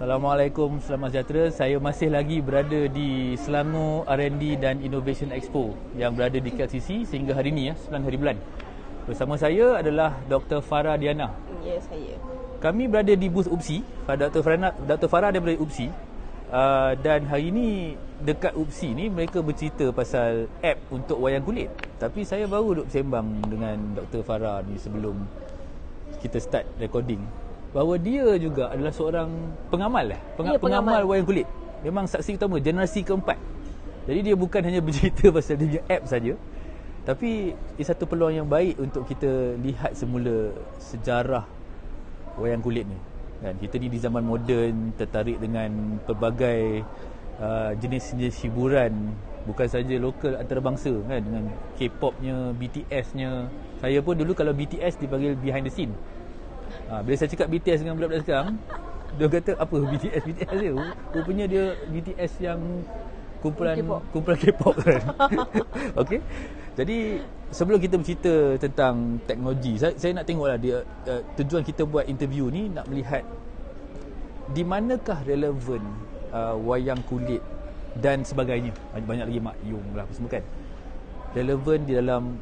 Assalamualaikum, selamat sejahtera. Saya masih lagi berada di Selangor R&D dan Innovation Expo yang berada di KLCC sehingga hari ini 9 hari bulan. Bersama saya adalah Dr. Farah Diana. Ya, saya. Kami berada di booth UPSI. Dr. Farah ada berada di UPSI. Dan hari ini dekat UPSI ni mereka bercerita pasal app untuk wayang kulit. Tapi saya baru duk sembang dengan Dr. Farah ni sebelum kita start recording, bahawa dia juga adalah seorang pengamal pengamal wayang kulit. Memang saksi utama generasi keempat. Jadi dia bukan hanya bercerita pasal dia punya app saja, tapi ia satu peluang yang baik untuk kita lihat semula sejarah wayang kulit ni. Kan kita ni di zaman moden tertarik dengan pelbagai jenis-jenis hiburan, bukan saja lokal antarabangsa kan, dengan K-popnya, BTS-nya. Saya pun dulu kalau BTS dipanggil behind the scene. Bila saya cakap BTS dengan budak-budak sekarang, dia kata apa BTS dia? Rupanya dia BTS yang kumpulan K-pop kan. Okey. Jadi sebelum kita bercerita tentang teknologi, saya nak tengoklah dia tujuan kita buat interview ni nak melihat di manakah relevan wayang kulit dan sebagainya. Banyak lagi Mak Yung lah apa semua kan. Relevan di dalam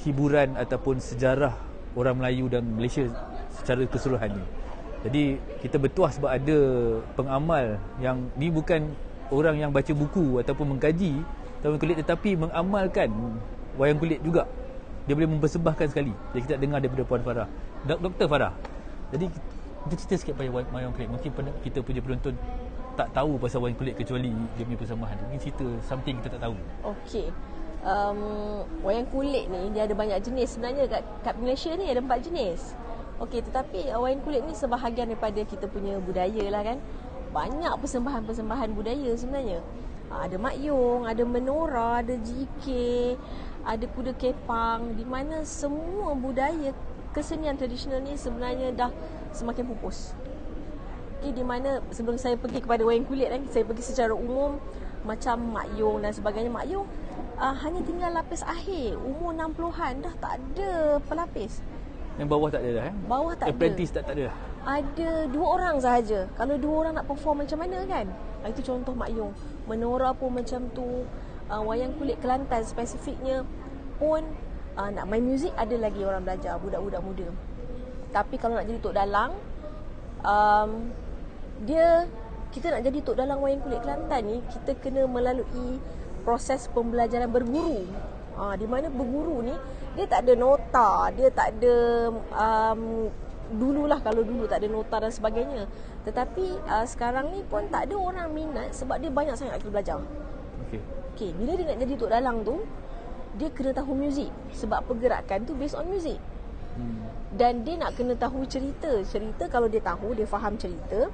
hiburan ataupun sejarah orang Melayu dan Malaysia secara keseluruhannya. Jadi kita bertuah sebab ada pengamal yang ni bukan orang yang baca buku ataupun mengkaji wayang kulit, tetapi mengamalkan wayang kulit juga. Dia boleh mempersembahkan sekali. Jadi kita dengar daripada Puan Farah, Dr. Farah. Jadi kita cerita sikit pasal wayang kulit. Mungkin kita punya penonton tak tahu pasal wayang kulit kecuali dia punya persembahan. Mungkin cerita something kita tak tahu. Okey. Wayang kulit ni dia ada banyak jenis sebenarnya kat Malaysia ni ada 4 jenis. Okey, tetapi wayang kulit ni sebahagian daripada kita punya budaya lah kan. Banyak persembahan-persembahan budaya sebenarnya. Ada Mak Yung, ada Menora, ada GK, ada Kuda Kepang, di mana semua budaya kesenian tradisional ni sebenarnya dah semakin pupus. Okay, di mana sebelum saya pergi kepada wayang kulit kan, saya pergi secara umum macam Mak Yung dan sebagainya. Mak Yung hanya tinggal lapis akhir, umur 60-an dah tak ada pelapis. Yang bawah tak ada dah Bawah tak Apprentice ada. tak ada dah. Ada 2 orang sahaja. Kalau 2 orang nak perform macam mana kan? Itu contoh Mak Yung. Menora pun macam tu. Wayang kulit Kelantan spesifiknya pun nak main muzik ada lagi orang belajar, budak-budak muda. Tapi kalau nak jadi Tok Dalang, kita nak jadi Tok Dalang wayang kulit Kelantan ni, kita kena melalui proses pembelajaran berguru. Di mana berguru ni dia tak ada nota, dia tak ada dululah, kalau dulu tak ada nota dan sebagainya. Tetapi sekarang ni pun tak ada orang minat sebab dia banyak sangat kita belajar. Okey, bila dia nak jadi Tok Dalang tu, dia kena tahu muzik sebab pergerakan tu based on muzik. Dan dia nak kena tahu cerita. Cerita kalau dia tahu, dia faham cerita.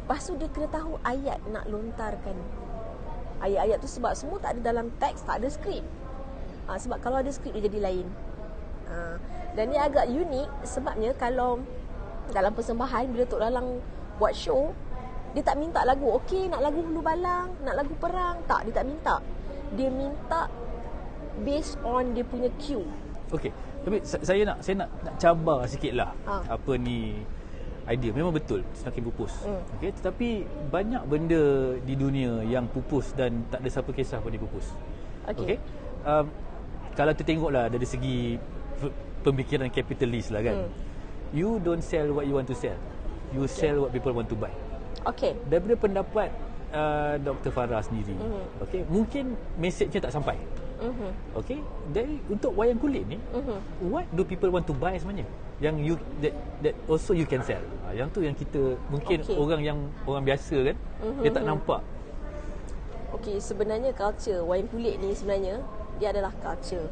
Lepas tu dia kena tahu ayat nak lontarkan. Ayat-ayat tu sebab semua tak ada dalam teks, tak ada skrip. Sebab kalau ada skrip dia jadi lain. Dan dia agak unik sebabnya kalau dalam persembahan bila Tok Dalang buat show, dia tak minta lagu. Okey, nak lagu Hulu Balang, nak lagu perang. Tak, dia tak minta. Dia minta based on dia punya cue. Okey, tapi saya nak cabar sikitlah apa ni idea. Memang betul semakin pupus. Okey, tetapi banyak benda di dunia yang pupus dan tak ada siapa kisah pun dia pupus. Okey. Kalau kita tengoklah dari segi pemikiran kapitalis lah kan. You don't sell what you want to sell. You sell what people want to buy. Okey. Daripada pendapat Dr. Farah sendiri, okey, mungkin mesejnya tak sampai. Okey, dari untuk wayang kulit ni, what do people want to buy sebenarnya? Yang you that also you can sell. Yang tu yang kita mungkin orang biasa kan, dia tak nampak. Okey, sebenarnya culture wayang kulit ni sebenarnya dia adalah culture.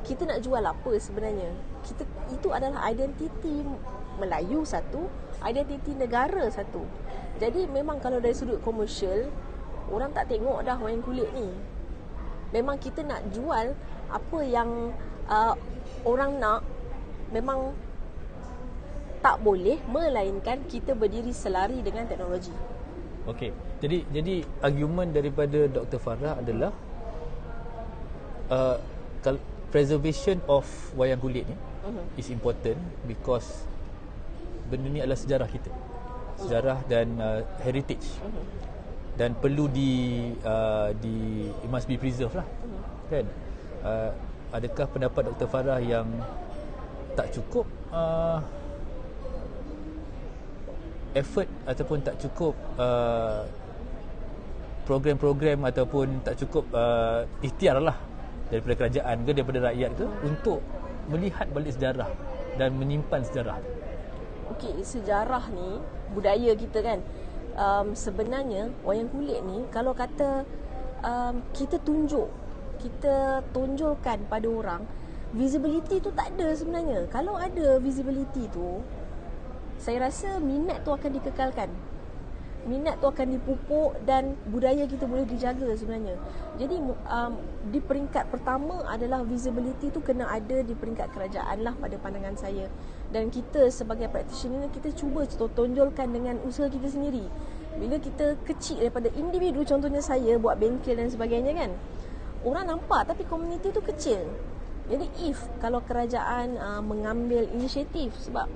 Kita nak jual apa sebenarnya? Itu adalah identiti Melayu satu, identiti negara satu. Jadi memang kalau dari sudut komersial, orang tak tengok dah wayang kulit ni. Memang kita nak jual apa yang orang nak. Memang tak boleh melainkan kita berdiri selari dengan teknologi. Okey. Jadi argument daripada Dr. Farah adalah preservation of wayang kulit ni is important because benda ni adalah sejarah kita, sejarah dan heritage, dan perlu it must be preserved lah, kan? Adakah pendapat Dr. Farah yang tak cukup effort ataupun tak cukup program-program ataupun tak cukup ikhtiar lah daripada kerajaan ke daripada rakyat ke untuk melihat balik sejarah dan menyimpan sejarah? Okey, sejarah ni budaya kita kan. Sebenarnya wayang kulit ni kalau kata kita tunjulkan pada orang, visibility tu tak ada sebenarnya. Kalau ada visibility tu, saya rasa minat tu akan dikekalkan. Minat tu akan dipupuk dan budaya kita boleh dijaga sebenarnya. Jadi di peringkat pertama adalah visibility tu kena ada di peringkat kerajaan lah pada pandangan saya. Dan kita sebagai practitioner, kita cuba tonjolkan dengan usaha kita sendiri. Bila kita kecil daripada individu, contohnya saya buat bengkel dan sebagainya kan, orang nampak tapi komuniti tu kecil. Jadi kalau kerajaan mengambil inisiatif, sebab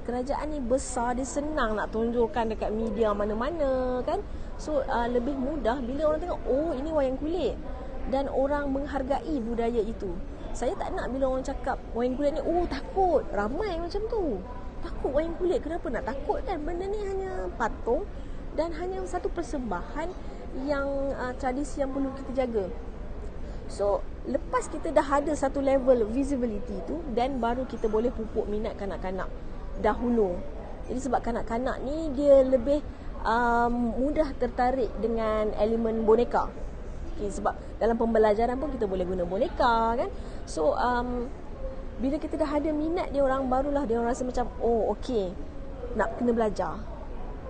kerajaan ni besar, dia senang nak tunjukkan dekat media mana-mana kan. So lebih mudah bila orang tengok, oh ini wayang kulit, dan orang menghargai budaya itu. Saya tak nak bila orang cakap wayang kulit ni, oh takut. Ramai macam tu, takut wayang kulit. Kenapa nak takut kan? Benda ni hanya patung dan hanya satu persembahan yang tradisi yang perlu kita jaga. So lepas kita dah ada satu level visibility tu, dan baru kita boleh pupuk minat kanak-kanak dahulu. Jadi sebab kanak-kanak ni dia lebih mudah tertarik dengan elemen boneka. Okay, sebab dalam pembelajaran pun kita boleh guna boneka kan. So bila kita dah ada minat dia orang, barulah dia orang rasa macam, oh okey, nak kena belajar.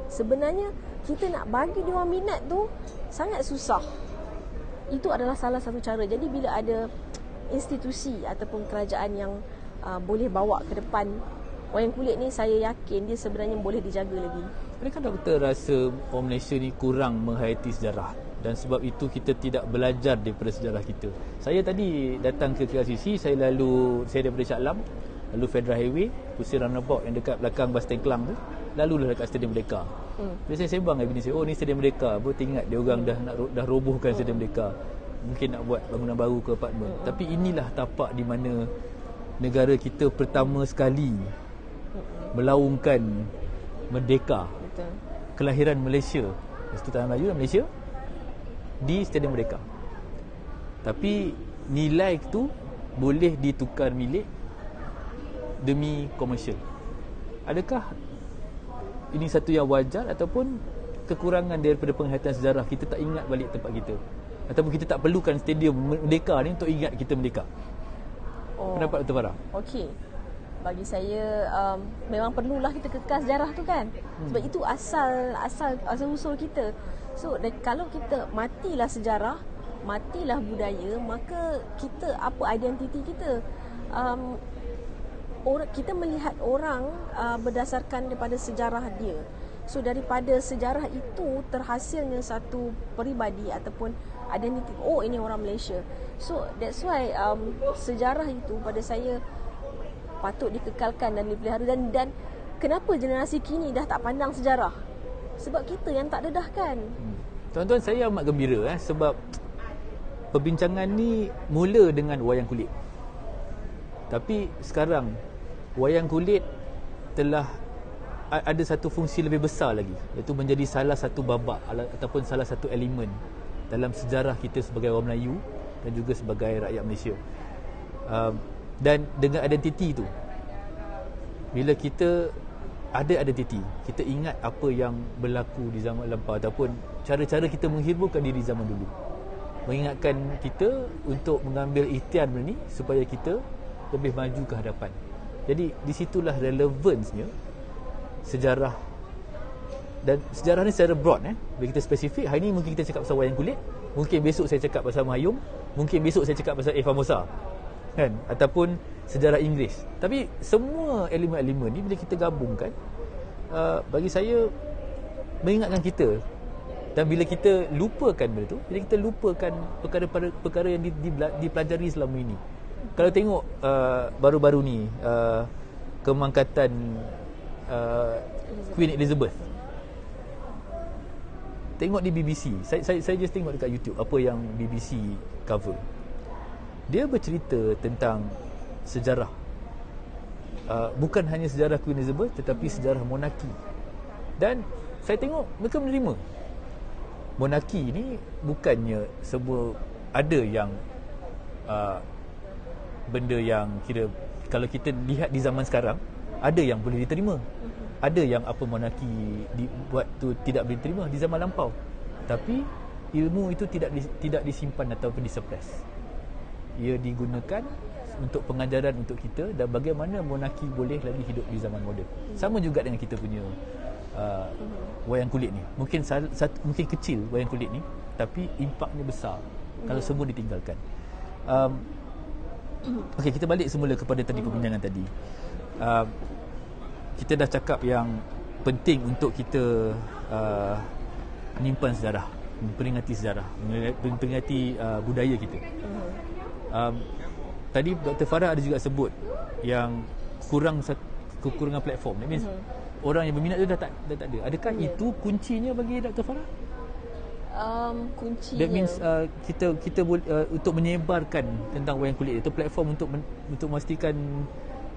Sebenarnya kita nak bagi dia orang minat tu sangat susah. Itu adalah salah satu cara. Jadi bila ada institusi ataupun kerajaan yang boleh bawa ke depan wayang kulit ni, saya yakin dia sebenarnya boleh dijaga lagi. Adakah doktor rasa orang Malaysia ni kurang menghayati sejarah, dan sebab itu kita tidak belajar daripada sejarah kita? Saya tadi datang ke KLCC, saya daripada Shah Alam, lalu Federal Highway, pusing roundabout yang dekat belakang bas stand Kelang tu, lalulah dekat Stadium Merdeka. Bila saya sembang dengan bini saya, oh ni Stadium Merdeka, baru teringat dia orang dah robohkan Stadium Merdeka, mungkin nak buat bangunan baru ke apartmen. Tapi inilah tapak di mana negara kita pertama sekali melaungkan merdeka. Betul. Kelahiran Malaysia, Tanah Melayu dan Malaysia di Stadium Merdeka. Tapi nilai tu boleh ditukar milik demi komersial. Adakah ini satu yang wajar ataupun kekurangan daripada penghayatan sejarah, kita tak ingat balik tempat kita, ataupun kita tak perlukan Stadium Merdeka ni untuk ingat kita merdeka? Pendapat Dr. Farah? Okey, bagi saya memang perlulah kita kekal sejarah tu kan. Sebab itu asal usul kita. So kalau kita matilah sejarah, matilah budaya, maka kita apa identiti kita? Kita melihat orang berdasarkan daripada sejarah dia. So daripada sejarah itu terhasilnya satu peribadi ataupun identiti. Oh, ini orang Malaysia. So that's why sejarah itu pada saya patut dikekalkan dan dipelihara. Dan kenapa generasi kini dah tak pandang sejarah? Sebab kita yang tak dedahkan. Tuan-tuan, saya amat gembira sebab perbincangan ni mula dengan wayang kulit. Tapi sekarang wayang kulit telah ada satu fungsi lebih besar lagi, iaitu menjadi salah satu babak ataupun salah satu elemen dalam sejarah kita sebagai orang Melayu dan juga sebagai rakyat Malaysia. Dan dengan identiti tu, bila kita ada identiti, kita ingat apa yang berlaku di zaman lampau ataupun cara-cara kita menghiburkan diri zaman dulu, mengingatkan kita untuk mengambil ikhtiar benda ni supaya kita lebih maju ke hadapan. Jadi di situlah relevansnya sejarah. Dan sejarah ni secara broad bila kita spesifik, hari ni mungkin kita cakap pasal wayang kulit, mungkin besok saya cakap pasal Mahayum, mungkin besok saya cakap pasal Formosa kan, ataupun sejarah Inggeris. Tapi semua elemen-elemen ni bila kita gabungkan, bagi saya mengingatkan kita. Dan bila kita lupakan benda tu, bila kita lupakan perkara yang dipelajari selama ini. Kalau tengok baru-baru ni kemangkatan Queen Elizabeth. Tengok di BBC. Saya just tengok dekat YouTube apa yang BBC cover. Dia bercerita tentang sejarah. Bukan hanya sejarah Queen Elizabeth tetapi sejarah monarki. Dan saya tengok mereka menerima. Monarki ni bukannya sebuah, ada yang benda yang kira kalau kita lihat di zaman sekarang, ada yang boleh diterima. Ada yang apa monarki dibuat tu tidak boleh diterima di zaman lampau. Tapi ilmu itu tidak disimpan ataupun disuppress. Ia digunakan untuk pengajaran untuk kita dan bagaimana monarki boleh lagi hidup di zaman moden. Sama juga dengan kita punya wayang kulit ni. Mungkin mungkin kecil wayang kulit ni, tapi impaknya besar kalau semua ditinggalkan. Okey, kita balik semula kepada tadi perbincangan tadi. Kita dah cakap yang penting untuk kita menyimpan sejarah, memperingati sejarah, memperingati budaya kita. Tadi Dr. Farah ada juga sebut yang kekurangan platform. That means orang yang berminat tu dah tak ada. Adakah itu kuncinya bagi Dr. Farah? Kuncinya. That means kita untuk menyebarkan tentang wayang kulit itu platform untuk memastikan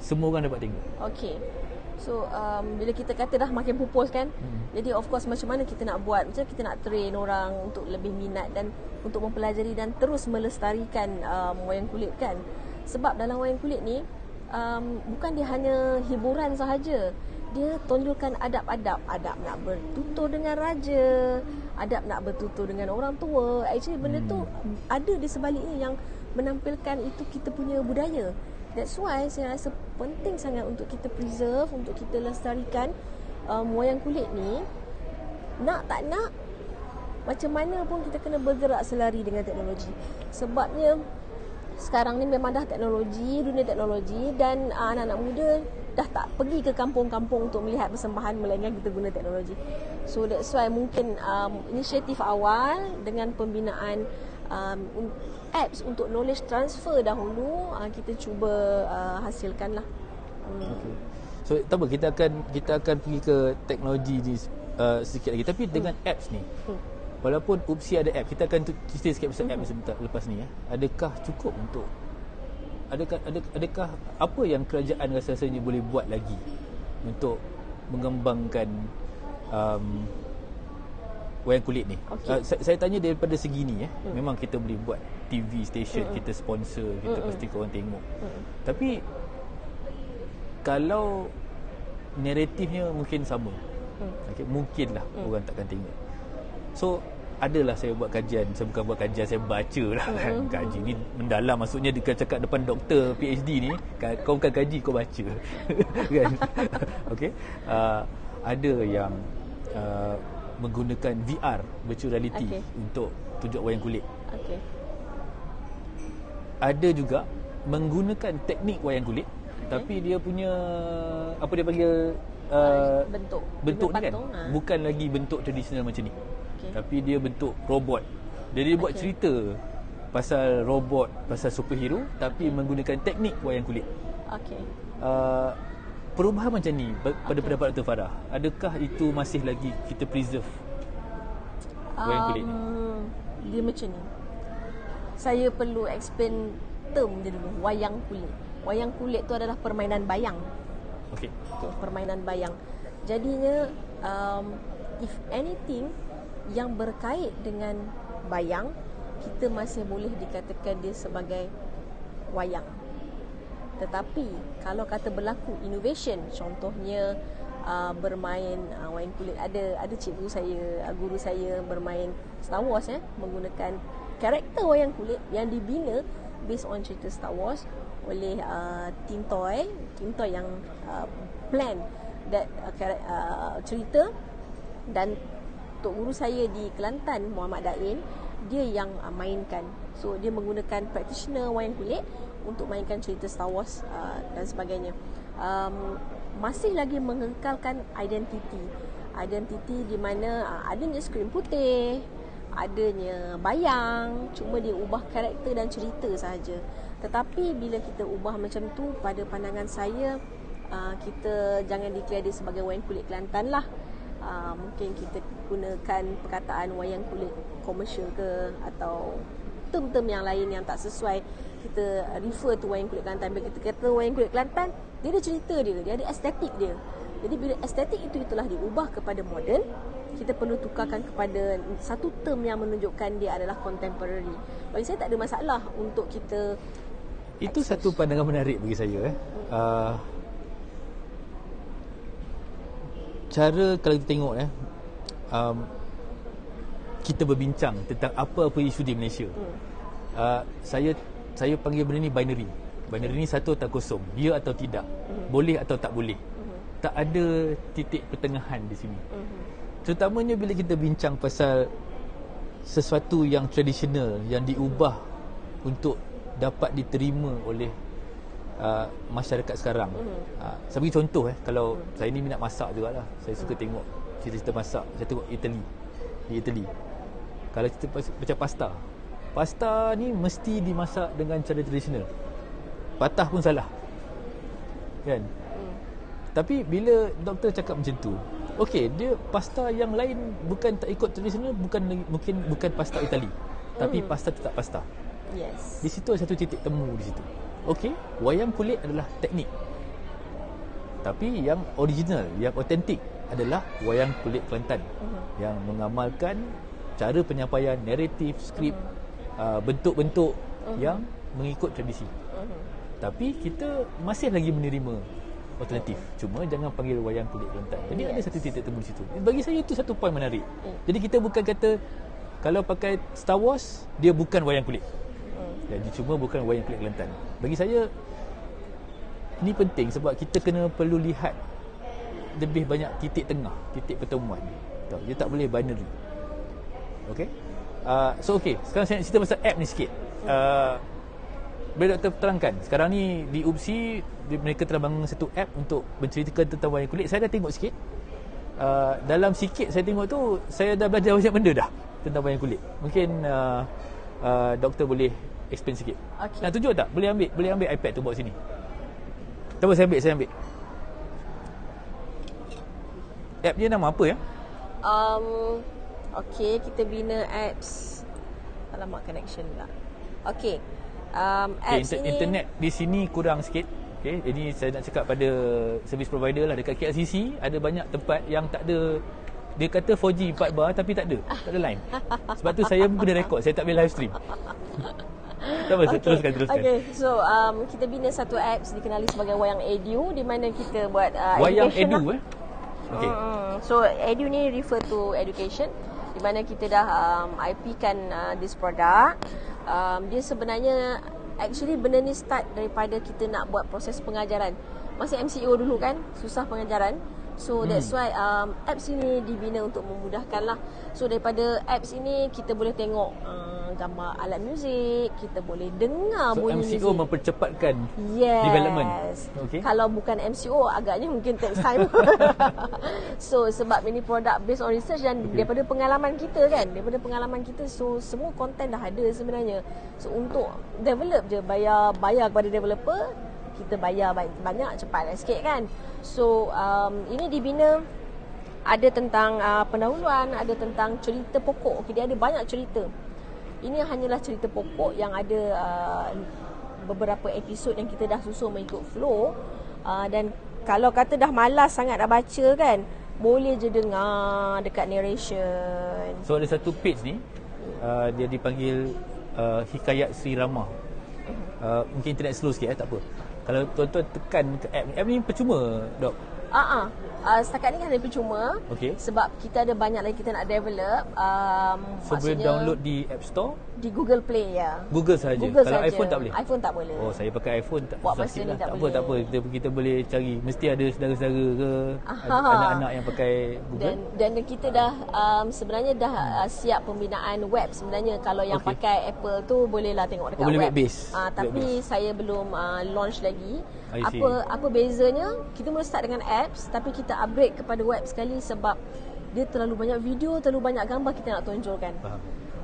semua orang dapat tengok. Okey. So bila kita kata dah makin pupus kan, jadi of course macam mana kita nak buat, macam kita nak train orang untuk lebih minat dan untuk mempelajari dan terus melestarikan wayang kulit kan. Sebab dalam wayang kulit ni bukan dia hanya hiburan sahaja. Dia tonjolkan adab-adab nak bertutur dengan raja, adab nak bertutur dengan orang tua. Actually benda tu ada di sebaliknya yang menampilkan itu kita punya budaya. That's why saya rasa penting sangat untuk kita preserve, untuk kita lestarikan wayang kulit ni. Nak tak nak, macam mana pun kita kena bergerak selari dengan teknologi. Sebabnya sekarang ni memang dah teknologi, dunia teknologi, dan anak-anak muda dah tak pergi ke kampung-kampung untuk melihat persembahan melainkan kita guna teknologi. So that's why mungkin inisiatif awal dengan pembinaan apps untuk knowledge transfer dahulu kita cuba hasilkan lah. Okay. So tak apa, kita akan pergi ke teknologi ni sedikit lagi. Tapi dengan apps ni, walaupun UPSI ada app, kita akan cerita sikit pasal app sebentar lepas ni. Adakah cukup untuk adakah apa yang kerajaan rasanya boleh buat lagi untuk mengembangkan wayang kulit ni? Okay. Saya tanya daripada segi ni memang kita boleh buat TV station, kita sponsor, kita pastikan orang tengok. Tapi kalau naratifnya mungkin sama, okay, mungkinlah orang takkan tengok. So adalah saya buat kajian, saya bukan buat kajian, saya baca lah kan. Kaji ni mendalam, maksudnya dia cakap depan doktor PhD ni, kau bukan kaji, kau baca. Kan? Okey. Ada yang menggunakan VR, virtual reality, untuk tunjuk wayang kulit. Okey. Ada juga menggunakan teknik wayang kulit, tapi dia punya apa dia panggil bentuk ni kan, bukan lagi bentuk tradisional macam ni. Tapi dia bentuk robot. Jadi dia buat cerita pasal robot, pasal superhero, tapi menggunakan teknik wayang kulit. Okey. Perubahan macam ni pada pendapat Dr. Farah, adakah itu masih lagi kita preserve wayang kulit ni? Dia macam ni. Saya perlu explain term dia dulu, wayang kulit. Wayang kulit tu adalah permainan bayang. Okey. Permainan bayang. Jadinya if anything yang berkait dengan bayang, kita masih boleh dikatakan dia sebagai wayang. Tetapi kalau kata berlaku innovation, contohnya bermain wayang kulit, ada cikgu saya, guru saya bermain Star Wars menggunakan karakter wayang kulit yang dibina based on cerita Star Wars oleh Tim Toy yang plan that cerita. Dan Tok Guru saya di Kelantan, Muhammad Dain, dia yang mainkan. So dia menggunakan practitioner wayang kulit untuk mainkan cerita Star Wars dan sebagainya. Masih lagi mengekalkan identiti di mana adanya skrin putih, adanya bayang, cuma dia ubah karakter dan cerita sahaja. Tetapi bila kita ubah macam tu, pada pandangan saya kita jangan declare dia sebagai wayang kulit Kelantan lah. Mungkin kita gunakan perkataan wayang kulit komersial ke, atau term-term yang lain yang tak sesuai. Kita refer to wayang kulit Kelantan. Bila kita kata wayang kulit Kelantan, dia ada cerita dia ada estetik dia. Jadi bila estetik itulah diubah kepada moden, kita perlu tukarkan kepada satu term yang menunjukkan dia adalah contemporary. Bagi saya tak ada masalah untuk kita. Itu satu pandangan menarik bagi saya. Cara kalau kita tengok kita berbincang tentang apa-apa isu di Malaysia. Saya panggil benda ni binary. Binary ni satu atau kosong, ya atau tidak, boleh atau tak boleh. Tak ada titik pertengahan di sini. Terutamanya bila kita bincang pasal sesuatu yang tradisional yang diubah untuk dapat diterima oleh masyarakat sekarang. Saya bagi contoh kalau saya ni minat masak jugalah. Saya suka tengok cerita-cerita masak. Saya tengok di Italy. Kalau cerita macam pasta ni mesti dimasak dengan cara tradisional. Patah pun salah. Kan? Tapi bila doktor cakap macam tu, okey, dia pasta yang lain bukan tak ikut tradisional, mungkin bukan pasta Itali. Tapi pasta tetap pasta. Yes. Di situ ada satu titik temu di situ. Okey, wayang kulit adalah teknik. Tapi yang original, yang autentik adalah wayang kulit Kelantan yang mengamalkan cara penyampaian, naratif, skrip, bentuk-bentuk yang mengikut tradisi. Tapi kita masih lagi menerima alternatif. Cuma jangan panggil wayang kulit Kelantan. Jadi ada satu titik temu di situ. Bagi saya itu satu poin menarik. Jadi kita bukan kata kalau pakai Star Wars dia bukan wayang kulit. Jadi cuma bukan wayang kulit Kelantan. Bagi saya ini penting sebab kita perlu lihat lebih banyak titik tengah, titik pertemuan. Dia tak boleh binary. Okey? Sekarang saya nak cerita pasal app ni sikit. Boleh doktor terangkan, sekarang ni di UPSI mereka telah bangun satu app untuk menceritakan tentang wayang kulit. Saya dah tengok sikit. Dalam sikit saya tengok tu, saya dah belajar banyak benda dah tentang wayang kulit. Mungkin doktor boleh explain sikit. Okay. Nak tunjuk tak? Boleh ambil iPad tu bawa sini. Tak apa, saya ambil. App dia nama apa ya? Okay, kita bina apps. Alamak, connection pula. Okay. Apps ini internet di sini kurang sikit. Okay, jadi saya nak cakap pada service provider lah. Dekat KLCC ada banyak tempat yang tak ada. Dia kata 4G 4 bar tapi tak ada line. Sebab tu saya pun kena rekod. Saya tak boleh live stream. Tak apa, teruskan. Okay, so kita bina satu apps dikenali sebagai Wayang Edu, di mana kita buat Wayang education Edu lah. Okay. So Edu ni refer to education, di mana kita dah IP kan this product. Dia sebenarnya actually benda ni start daripada kita nak buat proses pengajaran. Masih MCO dulu kan, susah pengajaran. So that's why apps ini dibina untuk memudahkan lah. So daripada apps ini kita boleh tengok gambar alat muzik, kita boleh dengar bunyi muzik. So MCO mempercepatkan development. Okay. Kalau bukan MCO agaknya mungkin takes time. So sebab ini produk based on research dan daripada pengalaman kita kan, so semua konten dah ada sebenarnya. So untuk develop je bayar kepada developer, kita bayar banyak cepatlah sikit kan. So ini dibina ada tentang pendahuluan, ada tentang cerita pokok. Okay, dia ada banyak cerita. Ini hanyalah cerita pokok yang ada beberapa episod yang kita dah susun mengikut flow. Dan kalau kata dah malas sangat dah baca kan, boleh je dengar dekat narration. So ada satu page ni dia dipanggil Hikayat Sri Rama. Mungkin internet slow sikit tak apa. Kalau tuan-tuan tekan ke app ni percuma, Dok? Setakat ni kan ada percuma. Sebab kita ada banyak lagi kita nak develop. So boleh download di App Store? Di Google Play ya. Google saja. Kalau iPhone tak boleh? iPhone tak boleh. Oh, saya pakai iPhone tak buat masa ni tak boleh. Tak apa. Kita boleh cari. Mesti ada saudara-saudara ke anak-anak yang pakai Google. Dan kita dah sebenarnya dah siap pembinaan web sebenarnya. Kalau yang pakai Apple tu bolehlah tengok dekat boleh web. web Tapi saya belum launch lagi. Apa bezanya? Kita mula start dengan apps tapi kita upgrade kepada web sekali sebab dia terlalu banyak video, terlalu banyak gambar kita nak tonjolkan.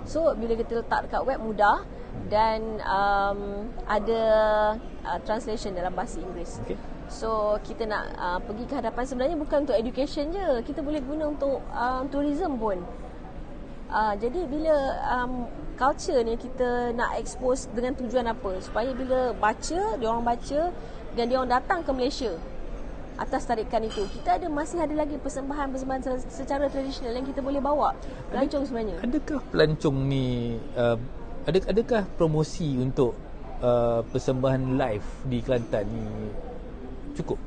So bila kita letak dekat web mudah dan ada translation dalam bahasa Inggeris. So kita nak pergi ke hadapan, sebenarnya bukan untuk education je, kita boleh guna untuk tourism pun. Jadi bila culture ni kita nak expose dengan tujuan apa? Supaya bila diorang baca dan diorang datang ke Malaysia atas tarikan itu, kita masih ada lagi persembahan-persembahan secara tradisional yang kita boleh bawa. Pelancong sebenarnya. Adakah pelancong ni adakah promosi untuk persembahan live di Kelantan ni cukup?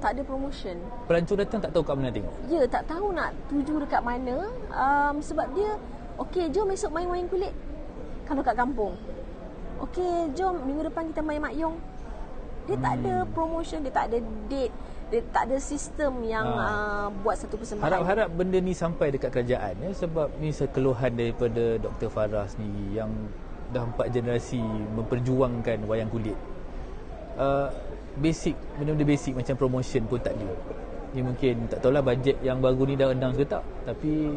Tak ada promotion. Pelancong datang tak tahu kat mana tengok. Ya, tak tahu nak tuju dekat mana. Sebab dia, okey, jom esok main wayang kulit kalau kat kampung. Okey, jom minggu depan kita main Mak Yong. Dia tak ada promotion, dia tak ada date, dia tak ada sistem yang buat satu persembahan. Harap-harap benda ni sampai dekat kerajaan ya, sebab ni keluhan daripada Dr. Farah sendiri yang dah 4 generasi memperjuangkan wayang kulit. Benda-benda basic macam promotion pun tak ada. Ni mungkin tak tahulah bajet yang baru ni dah announce ke tak, tapi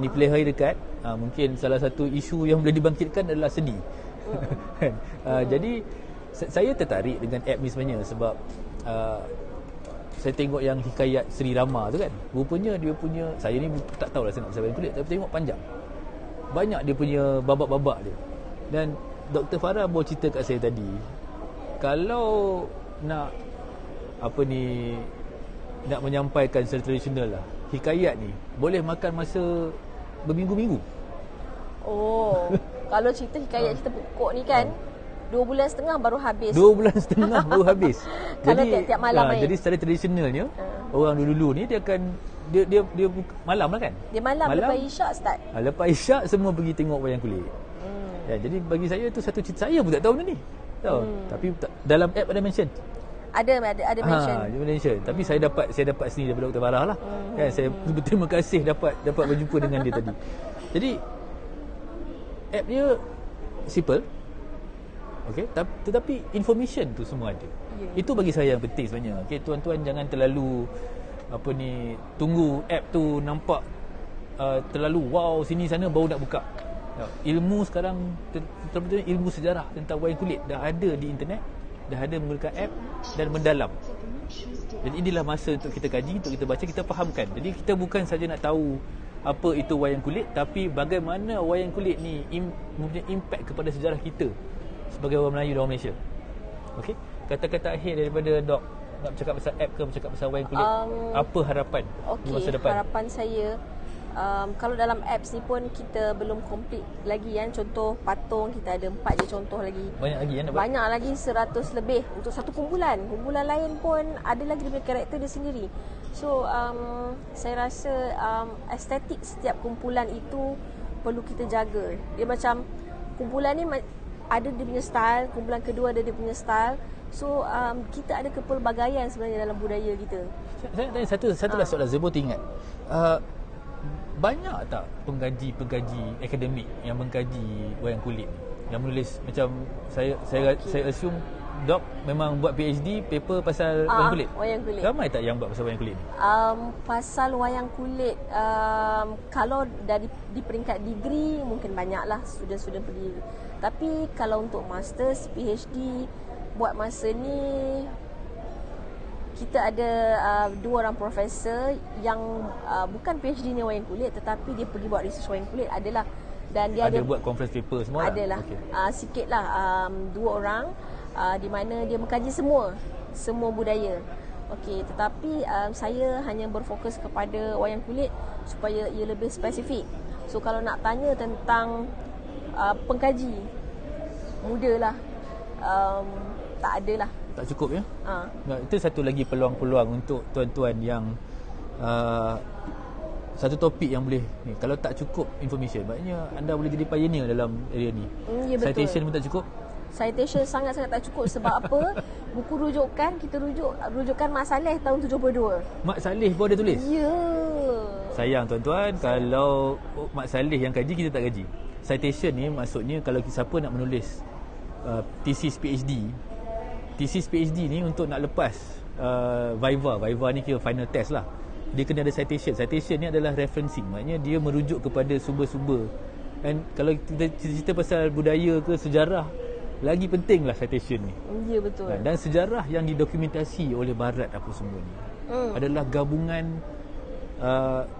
ni pilihan hari dekat. Mungkin salah satu isu yang boleh dibangkitkan adalah seni. Jadi saya tertarik dengan app ni sebenarnya sebab saya tengok yang hikayat Seri Rama tu kan, rupanya dia punya, saya ni tak tahulah sangat pasal wayang kulit, tapi tengok panjang, banyak dia punya babak-babak dia. Dan Dr. Farah baru cerita kat saya tadi, kalau nak nak menyampaikan secara tradisional lah, hikayat ni boleh makan masa berminggu-minggu. Kalau cerita hikayat cerita pokok ni kan 2 bulan setengah baru habis. 2 bulan setengah baru habis. Kalau tiap-tiap malam jadi secara tradisionalnya orang dulu-dulu ni dia akan dia malam lah kan. Dia malam lepas isyak start. Lepas isyak semua pergi tengok wayang kulit. Jadi bagi saya tu satu cerita, saya pun tak tahu benda ni. Tahu. Tapi dalam app ada mention. Ada mention. Dia mention. Tapi saya dapat sini daripada Dr. Farah lah. Kan, saya berterima kasih dapat berjumpa dengan dia tadi. Jadi app dia simple. Okey, tetapi information tu semua ada. Itu bagi saya yang penting sebenarnya. Okey, tuan-tuan jangan terlalu tunggu app tu nampak terlalu wow sini sana baru nak buka. Ilmu sekarang terutama ilmu sejarah tentang wayang kulit dah ada di internet, dah ada menggunakan app dan mendalam. Jadi inilah masa untuk kita kaji, untuk kita baca, kita fahamkan. Jadi kita bukan saja nak tahu apa itu wayang kulit, tapi bagaimana wayang kulit ni mempunyai impak kepada sejarah kita sebagai orang Melayu dan orang Malaysia. Okey, kata-kata akhir daripada Dok, nak bercakap pasal app ke bercakap pasal wayang kulit, apa harapan di masa depan? Harapan saya, kalau dalam apps ni pun kita belum complete lagi kan. Contoh patung kita ada 4 je contoh lagi. Banyak lagi kan? Banyak lagi 100 lebih untuk satu kumpulan. Kumpulan lain pun ada lagi dia punya karakter dia sendiri. So saya rasa estetik setiap kumpulan itu perlu kita jaga. Dia macam kumpulan ni ada dia punya style, kumpulan kedua ada dia punya style. So kita ada kepelbagaian sebenarnya dalam budaya kita. Saya nak tanya satu lah soalan, saya baru teringat. Banyak tak pengkaji akademik yang mengkaji wayang kulit ni, yang menulis macam saya assume Dok memang buat PhD paper pasal wayang kulit. Ramai tak yang buat pasal wayang kulit ni? Pasal wayang kulit, kalau dari di peringkat degree mungkin banyaklah student-student pergi. Tapi kalau untuk masters, PhD buat masa ni kita ada 2 orang profesor yang bukan PhD ni wayang kulit, tetapi dia pergi buat research wayang kulit adalah. Dan dia ada buat conference paper semua adalah. Sikit lah 2 orang di mana dia mengkaji semua budaya. Okey, tetapi saya hanya berfokus kepada wayang kulit supaya ia lebih spesifik. So kalau nak tanya tentang pengkaji muda lah, tak ada lah. Tak cukup ya? Itu satu lagi peluang-peluang untuk tuan-tuan yang satu topik yang boleh ni, kalau tak cukup information, maknanya anda boleh jadi pioneer dalam area ni. Ya, citation pun tak cukup. Citation sangat-sangat tak cukup. Sebab apa? Buku rujukan kita rujukan Mak Saleh tahun 72. Mak Saleh pun ada tulis? Ya. Sayang tuan-tuan, kalau Mak Saleh yang kaji, kita tak kaji. Citation ni maksudnya kalau siapa nak menulis thesis PhD ni untuk nak lepas Viva ni kira final test lah, dia kena ada citation. Citation ni adalah referencing, maknanya dia merujuk kepada sumber-sumber. Dan kalau kita cerita pasal budaya ke sejarah, lagi pentinglah citation ni. Ya, betul. Dan sejarah yang didokumentasi oleh Barat apa semua ni adalah gabungan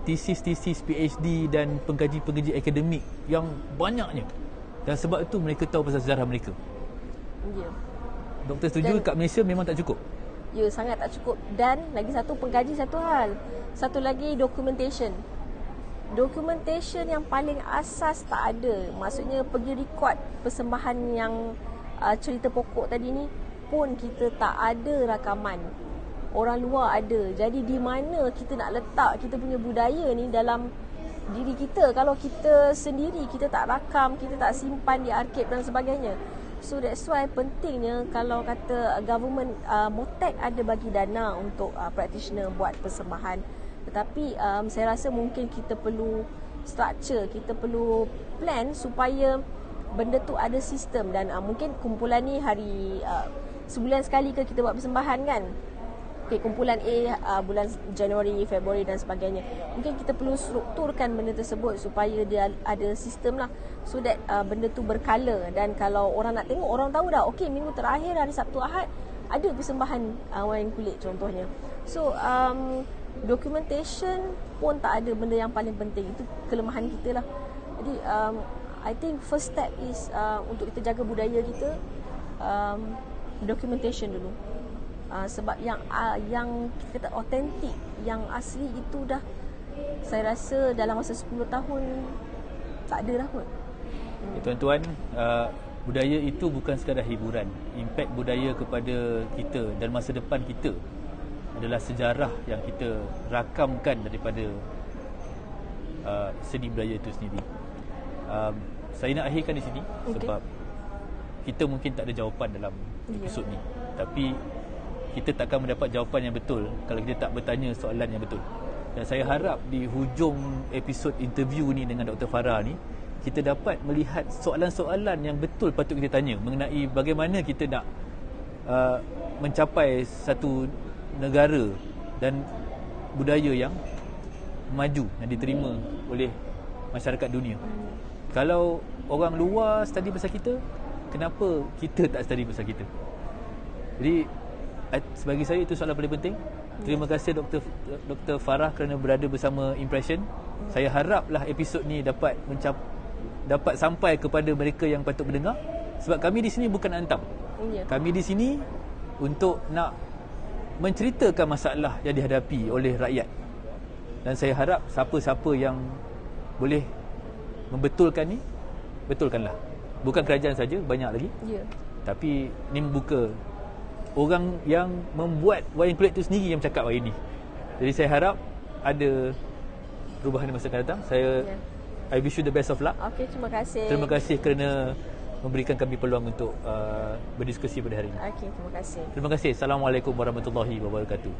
tesis PhD dan pengkaji-pengkaji akademik yang banyaknya. Dan sebab itu mereka tahu pasal sejarah mereka. Ya. Doktor setuju kat Malaysia memang tak cukup? Ya, sangat tak cukup. Dan lagi satu, pengkaji satu hal. Satu lagi, documentation. Documentation yang paling asas tak ada. Maksudnya pergi record persembahan yang cerita pokok tadi ni pun kita tak ada rakaman. Orang luar ada. Jadi di mana kita nak letak kita punya budaya ni dalam diri kita? Kalau kita sendiri, kita tak rakam, kita tak simpan di arkib dan sebagainya. So that's why pentingnya kalau kata government MOTAC ada bagi dana untuk practitioner buat persembahan. Tetapi saya rasa mungkin kita perlu structure, kita perlu plan supaya benda tu ada sistem. Dan mungkin kumpulan ni hari sebulan sekali ke kita buat persembahan kan. Okay, kumpulan A bulan Januari, Februari dan sebagainya. Mungkin kita perlu strukturkan benda tersebut supaya dia ada sistem lah, so that benda tu berkala. Dan kalau orang nak tengok, orang tahu dah, okay, minggu terakhir hari Sabtu Ahad ada persembahan wayang kulit contohnya. So documentation pun tak ada benda yang paling penting. Itu kelemahan kita lah. Jadi I think first step is untuk kita jaga budaya kita, documentation dulu. Sebab yang kita kata autentik, yang asli itu dah, saya rasa dalam masa 10 tahun tak ada dah kot. Tuan-tuan, budaya itu bukan sekadar hiburan. Impak budaya kepada kita dan masa depan kita adalah sejarah yang kita rakamkan daripada seni budaya itu sendiri. Saya nak akhirkan di sini sebab kita mungkin tak ada jawapan dalam episod ni. Tapi kita takkan mendapat jawapan yang betul kalau kita tak bertanya soalan yang betul. Dan saya harap di hujung episod interview ni dengan Dr. Farah ni, kita dapat melihat soalan-soalan yang betul patut kita tanya mengenai bagaimana kita nak mencapai satu negara dan budaya yang maju dan diterima oleh masyarakat dunia. Kalau orang luar study pasal kita, kenapa kita tak study pasal kita? Jadi bagi saya itu soalan paling penting. Terima kasih Dr. Farah kerana berada bersama Impression. Saya haraplah episod ni dapat sampai kepada mereka yang patut mendengar. Sebab kami di sini bukan hantam. Kami di sini untuk nak menceritakan masalah yang dihadapi oleh rakyat. Dan saya harap siapa-siapa yang boleh membetulkan ni, betulkanlah. Bukan kerajaan saja, banyak lagi. Tapi ni membuka orang yang membuat wayang kulit itu sendiri yang bercakap hari ini. Jadi saya harap ada perubahan di masa akan datang. I wish you the best of luck. Okay, terima kasih. Terima kasih kerana memberikan kami peluang untuk berdiskusi pada hari ini. Okay, terima kasih. Terima kasih. Assalamualaikum warahmatullahi wabarakatuh.